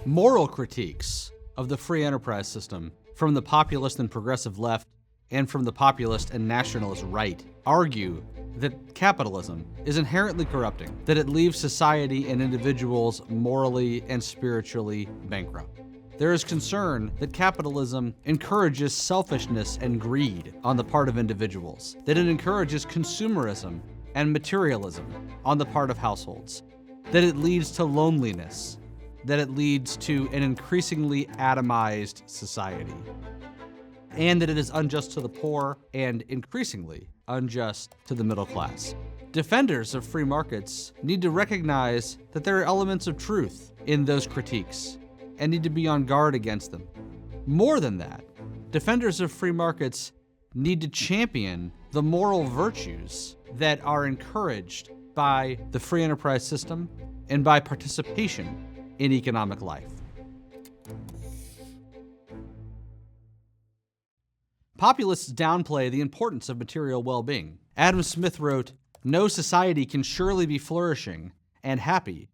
Moral critiques of the free enterprise system from the populist and progressive left and from the populist and nationalist right argue that capitalism is inherently corrupting, that it leaves society and individuals morally and spiritually bankrupt. There is concern that capitalism encourages selfishness and greed on the part of individuals, that it encourages consumerism and materialism on the part of households, that it leads to loneliness, that it leads to an increasingly atomized society, and that it is unjust to the poor and increasingly unjust to the middle class. Defenders of free markets need to recognize that there are elements of truth in those critiques and need to be on guard against them. More than that, defenders of free markets need to champion the moral virtues that are encouraged by the free enterprise system and by participation in economic life. Populists downplay the importance of material well-being. Adam Smith wrote, "No society can surely be flourishing and happy,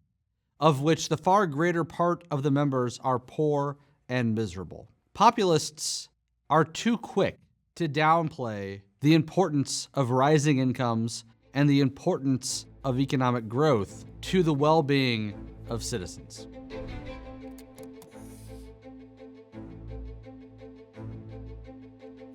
of which the far greater part of the members are poor and miserable." Populists are too quick to downplay the importance of rising incomes and the importance of economic growth to the well-being of citizens.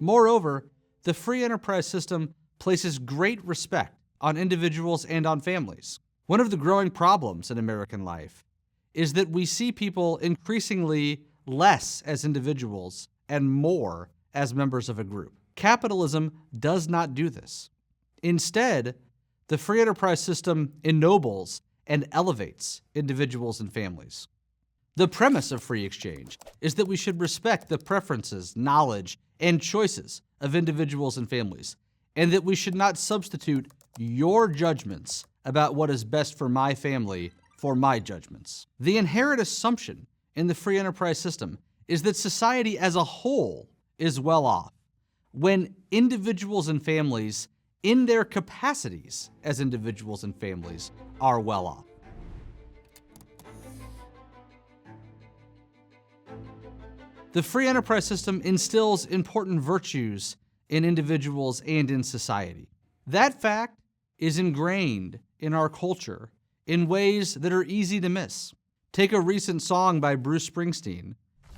Moreover, the free enterprise system places great respect on individuals and on families. One of the growing problems in American life is that we see people increasingly less as individuals and more as members of a group. Capitalism does not do this. Instead, the free enterprise system ennobles and elevates individuals and families. The premise of free exchange is that we should respect the preferences, knowledge, and choices of individuals and families, and that we should not substitute your judgments about what is best for my family for my judgments. The inherent assumption in the free enterprise system is that society as a whole is well off, when individuals and families, in their capacities as individuals and families, are well off. The free enterprise system instills important virtues in individuals and in society. That fact is ingrained in our culture in ways that are easy to miss. Take a recent song by Bruce Springsteen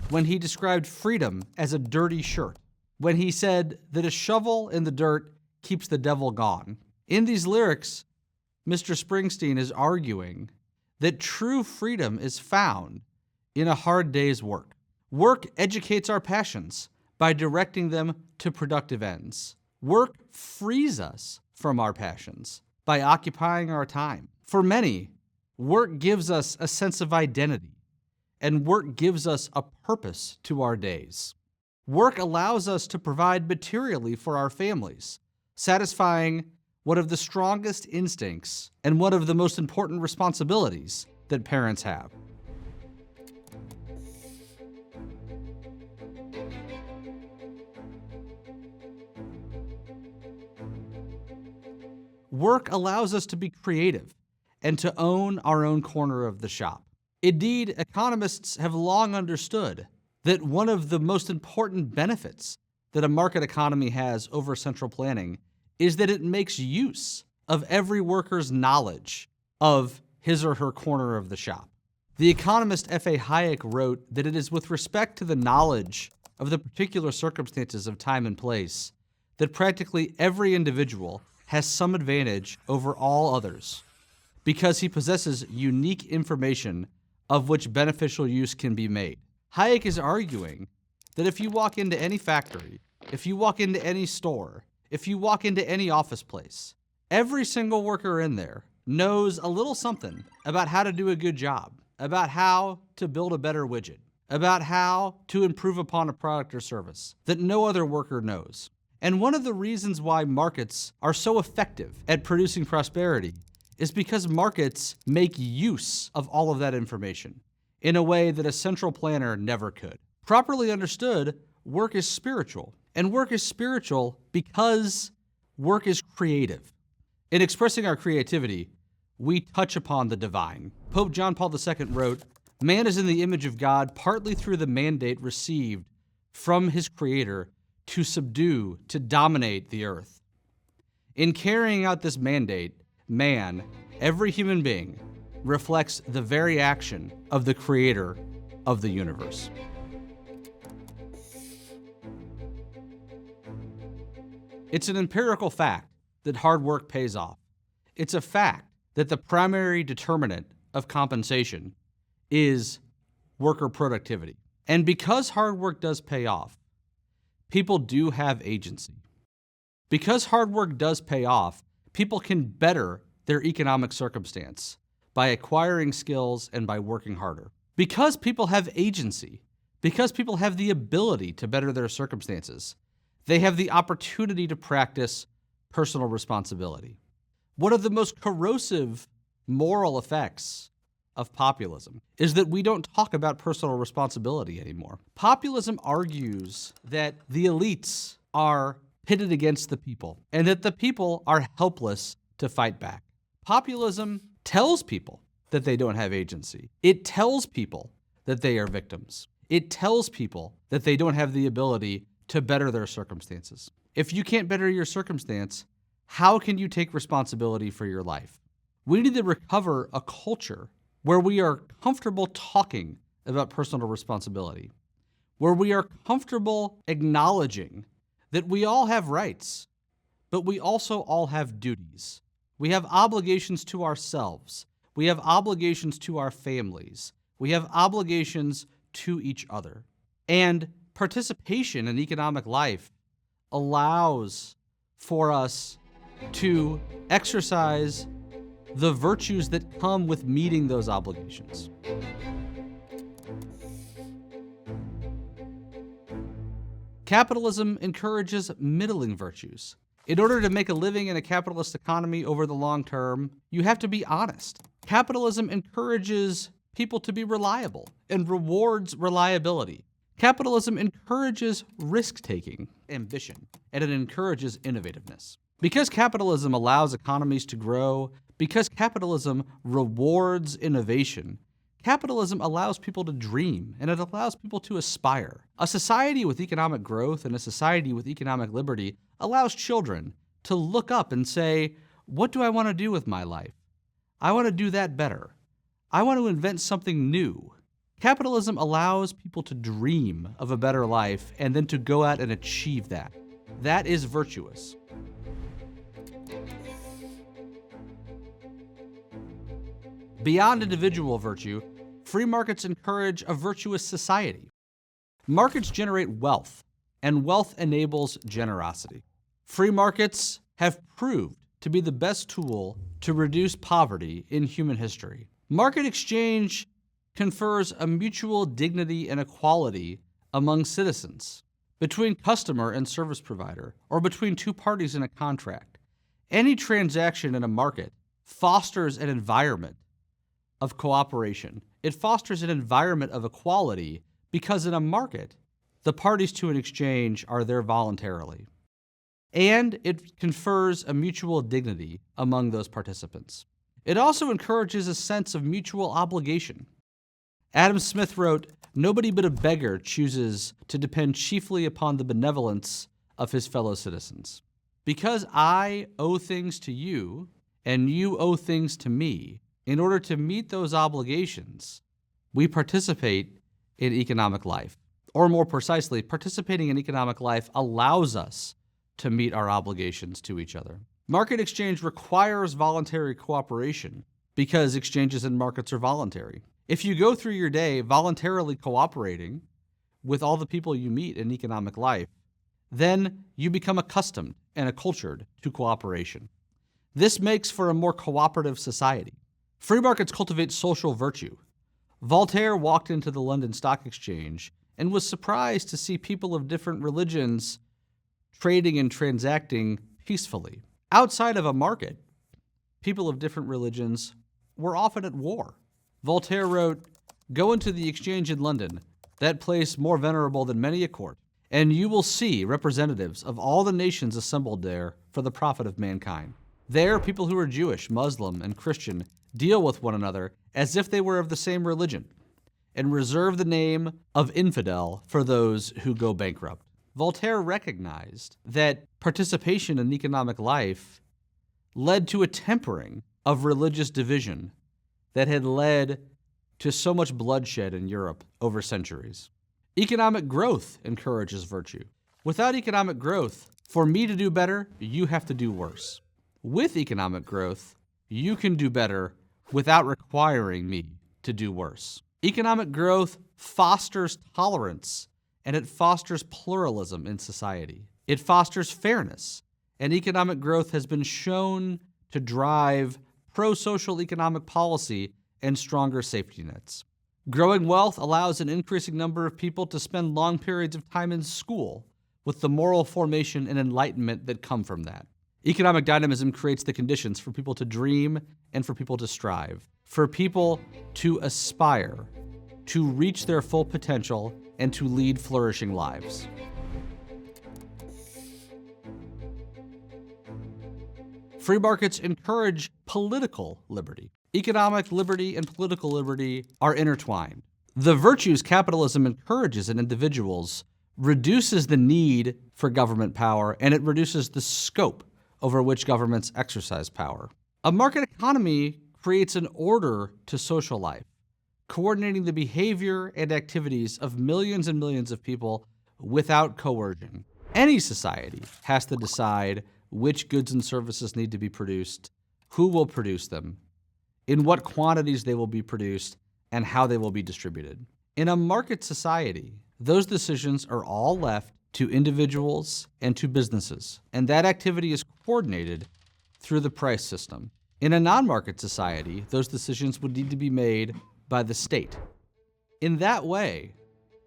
when he described freedom as a dirty shirt, when he said that a shovel in the dirt keeps the devil gone. In these lyrics, Mr. Springsteen is arguing that true freedom is found in a hard day's work. Work educates our passions by directing them to productive ends. Work frees us from our passions by occupying our time. For many, work gives us a sense of identity, and work gives us a purpose to our days. Work allows us to provide materially for our families, satisfying one of the strongest instincts and one of the most important responsibilities that parents have. Work allows us to be creative and to own our own corner of the shop. Indeed, economists have long understood that one of the most important benefits that a market economy has over central planning is that it makes use of every worker's knowledge of his or her corner of the shop. The economist F.A. Hayek wrote that it is with respect to the knowledge of the particular circumstances of time and place that practically every individual has some advantage over all others, because he possesses unique information of which beneficial use can be made. Hayek is arguing that if you walk into any factory, if you walk into any store, if you walk into any office place, every single worker in there knows a little something about how to do a good job, about how to build a better widget, about how to improve upon a product or service that no other worker knows. And one of the reasons why markets are so effective at producing prosperity is because markets make use of all of that information in a way that a central planner never could. Properly understood, work is spiritual, and work is spiritual because work is creative. In expressing our creativity, we touch upon the divine. Pope John Paul II wrote, Man is in the image of God partly through the mandate received from his Creator to subdue, to dominate the earth. In carrying out this mandate, man, every human being, reflects the very action of the Creator of the universe. It's an empirical fact that hard work pays off. It's a fact that the primary determinant of compensation is worker productivity. And because hard work does pay off, people do have agency. Because hard work does pay off, people can better their economic circumstance by acquiring skills and by working harder. Because people have agency, because people have the ability to better their circumstances, they have the opportunity to practice personal responsibility. One of the most corrosive moral effects of populism is that we don't talk about personal responsibility anymore. Populism argues that the elites are pitted against the people and that the people are helpless to fight back. Populism tells people that they don't have agency. It tells people that they are victims. It tells people that they don't have the ability to better their circumstances. If you can't better your circumstance, how can you take responsibility for your life? We need to recover a culture where we are comfortable talking about personal responsibility, where we are comfortable acknowledging that we all have rights, but we also all have duties. We have obligations to ourselves. We have obligations to our families. We have obligations to each other. And participation in economic life allows for us to exercise the virtues that come with meeting those obligations. Capitalism encourages middling virtues. In order to make a living in a capitalist economy over the long term, you have to be honest. Capitalism encourages people to be reliable and rewards reliability. Capitalism encourages risk-taking, ambition, and it encourages innovativeness. Because capitalism allows economies to grow, because capitalism rewards innovation, capitalism allows people to dream and it allows people to aspire. A society with economic growth and a society with economic liberty allows children to look up and say, what do I want to do with my life? I want to do that better. I want to invent something new. Capitalism allows people to dream of a better life and then to go out and achieve that. That is virtuous. Beyond individual virtue, free markets encourage a virtuous society. Markets generate wealth, and wealth enables generosity. Free markets have proved to be the best tool to reduce poverty in human history. Market exchange confers a mutual dignity and equality among citizens, between customer and service provider, or between two parties in a contract. Any transaction in a market fosters an environment of cooperation. It fosters an environment of equality because in a market, the parties to an exchange are there voluntarily. And it confers a mutual dignity among those participants. It also encourages a sense of mutual obligation. Adam Smith wrote, "Nobody but a beggar chooses to depend chiefly upon the benevolence of his fellow citizens. Because I owe things to you, and you owe things to me, in order to meet those obligations, we participate in economic life." Or more precisely, participating in economic life allows us to meet our obligations to each other. Market exchange requires voluntary cooperation because exchanges and markets are voluntary. If you go through your day voluntarily cooperating with all the people you meet in economic life, then you become accustomed and accultured to cooperation. This makes for a more cooperative society. Free markets cultivate social virtue. Voltaire walked into the London Stock Exchange and was surprised to see people of different religions trading and transacting peacefully. Outside of a market, people of different religions were often at war. Voltaire wrote, "Go into the exchange in London, that place more venerable than many a court, and you will see representatives of all the nations assembled there for the profit of mankind. There, people who are Jewish, Muslim, and Christian deal with one another as if they were of the same religion. and reserve the name of infidel for those who go bankrupt. Voltaire recognized that participation in economic life led to a tempering of religious division that had led to so much bloodshed in Europe over centuries. Economic growth encourages virtue. Without economic growth, for me to do better, you have to do worse. With economic growth, you can do better without requiring me to do worse. Economic growth fosters tolerance, and it fosters pluralism in society. It fosters fairness, and economic growth has been shown to drive pro-social economic policy and stronger safety nets. Growing wealth allows an increasing number of people to spend long periods of time in school with the moral formation and enlightenment that come from that. Economic dynamism creates the conditions for people to dream and for people to strive, for people to aspire, to reach their full potential, and to lead flourishing lives. Free markets encourage political liberty. Economic liberty and political liberty are intertwined. The virtues capitalism encourages in individuals reduces the need for government power, and it reduces the scope over which governments exercise power. A market economy creates an order to social life, coordinating the behavior and activities of millions and millions of people without coercion. Any society has to decide which goods and services need to be produced, who will produce them, in what quantities they will be produced, and how they will be distributed. In a market society, those decisions are all left to individuals and to businesses, and that activity is coordinated through the price system. In a non-market society, those decisions would need to be made by the state. In that way,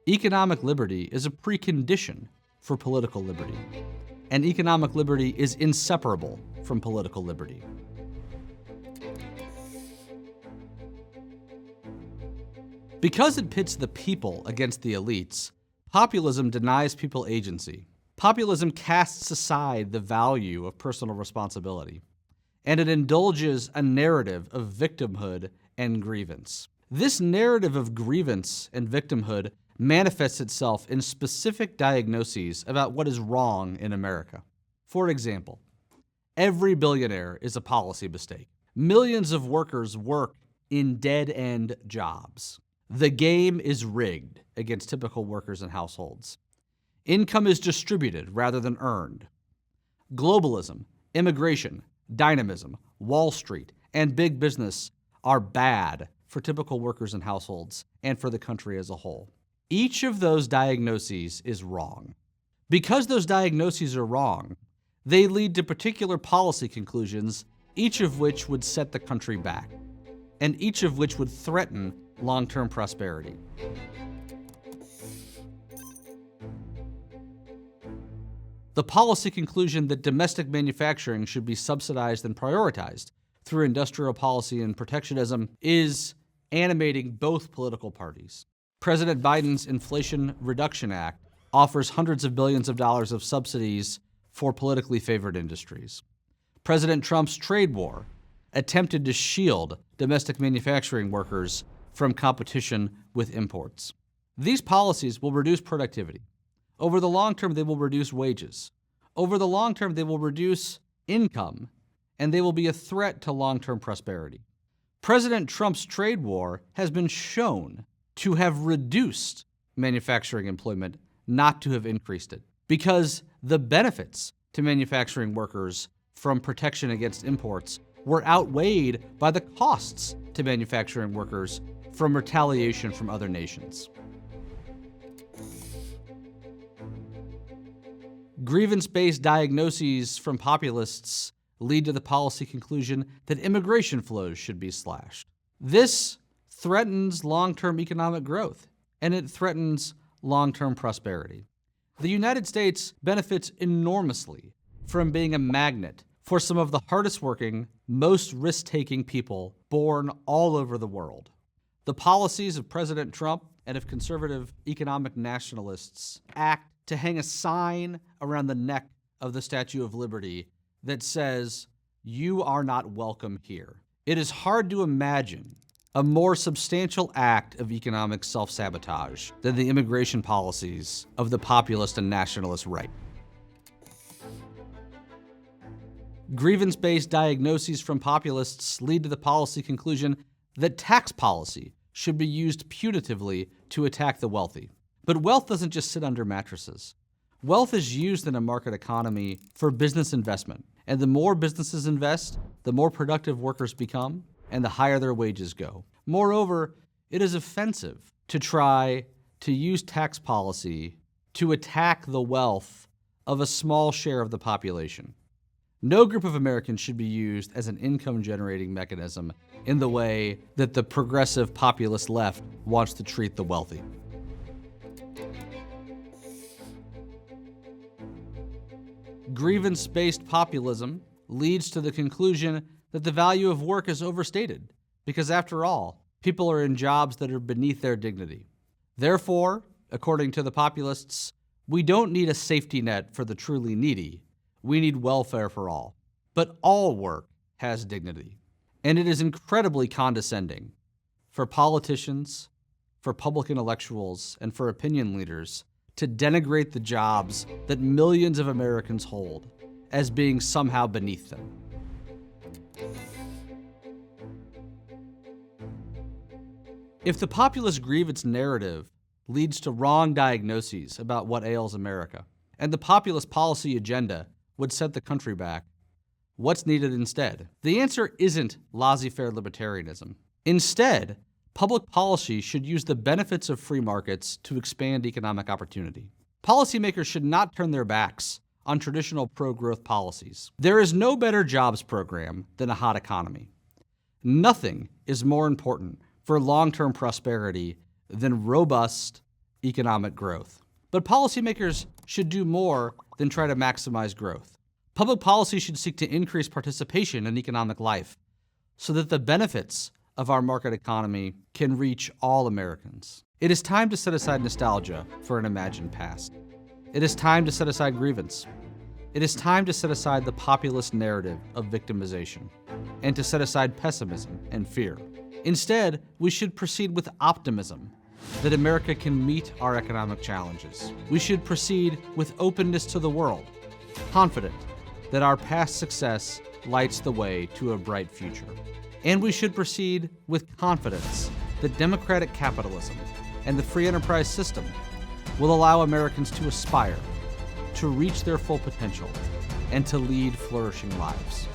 economic liberty is a precondition for political liberty, and economic liberty is inseparable from political liberty. Because it pits the people against the elites, populism denies people agency. Populism casts aside the value of personal responsibility, and it indulges a narrative of victimhood and grievance. This narrative of grievance and victimhood manifests itself in specific diagnoses about what is wrong in America. For example, every billionaire is a policy mistake. Millions of workers work in dead-end jobs. The game is rigged against typical workers and households. Income is distributed rather than earned. Globalism, immigration, dynamism, Wall Street, and big business are bad for typical workers and households and for the country as a whole. Each of those diagnoses is wrong. Because those diagnoses are wrong, they lead to particular policy conclusions, each of which would set the country back, and each of which would threaten long-term prosperity. The policy conclusion that domestic manufacturing should be subsidized and prioritized through industrial policy and protectionism is animating both political parties. President Biden's Inflation Reduction Act offers hundreds of billions of dollars of subsidies for politically favored industries. President Trump's trade war attempted to shield domestic manufacturing workers from competition with imports. These policies will reduce productivity. Over the long term, they will reduce wages. Over the long term, they will reduce income, and they will be a threat to long-term prosperity. President Trump's trade war has been shown to have reduced manufacturing employment, not to have increased it, because the benefits to manufacturing workers from protection against imports were outweighed by the costs to manufacturing workers from retaliation from other nations. Grievance-based diagnoses from populists lead to the policy conclusion that immigration flows should be slashed. This threatens long-term economic growth, and it threatens long-term prosperity. The United States benefits enormously from being a magnet for some of the hardest working, most risk-taking people born all over the world. The policies of President Trump and of conservative economic nationalists act to hang a sign around the neck of the Statue of Liberty that says, "You are not welcome here." It is hard to imagine a more substantial act of economic self-sabotage than the immigration policies of the populist and nationalist right. Grievance-based diagnoses from populists lead to the policy conclusion that tax policy should be used punitively to attack the wealthy. But wealth doesn't just sit under mattresses. Wealth is used in a market economy for business investment, and the more businesses invest, the more productive workers become, and the higher their wages go. Moreover, it is offensive to try to use tax policy to attack the wealth of a small share of the population. No group of Americans should be used as an income-generating mechanism in the way that the progressive populist left wants to treat the wealthy. Grievance-based populism leads to the conclusion that the value of work is overstated, because after all, people are in jobs that are beneath their dignity. Therefore, according to the populists, we don't need a safety net for the truly needy. We need welfare for all. But all work has dignity. And it is incredibly condescending for politicians, for public intellectuals, and for opinion leaders to denigrate the jobs that millions of Americans hold as being somehow beneath them. If the populist grievance narrative leads to wrong diagnoses about what ails America, and the populist policy agenda would set the country back, what's needed instead? The answer isn't laissez-faire libertarianism. Instead, public policy should use the benefits of free markets to expand economic opportunity. Policymakers should not turn their backs on traditional pro-growth policies. There is no better jobs program than a hot economy. Nothing is more important for long-term prosperity than robust economic growth. But policymakers should do more than try to maximize growth. Public policy should seek to increase participation in economic life so that the benefits of our market economy can reach all Americans. It is time to set aside nostalgia for an imagined past. It is time to set aside grievance. It is time to set aside the populist narrative of victimization and to set aside pessimism and fear. Instead, we should proceed with optimism that America can meet our economic challenges. We should proceed with openness to the world, confident that our past success lights the way to a bright future. And we should proceed with confidence that democratic capitalism and the free enterprise system will allow Americans to aspire, to reach their full potential, and to lead flourishing lives.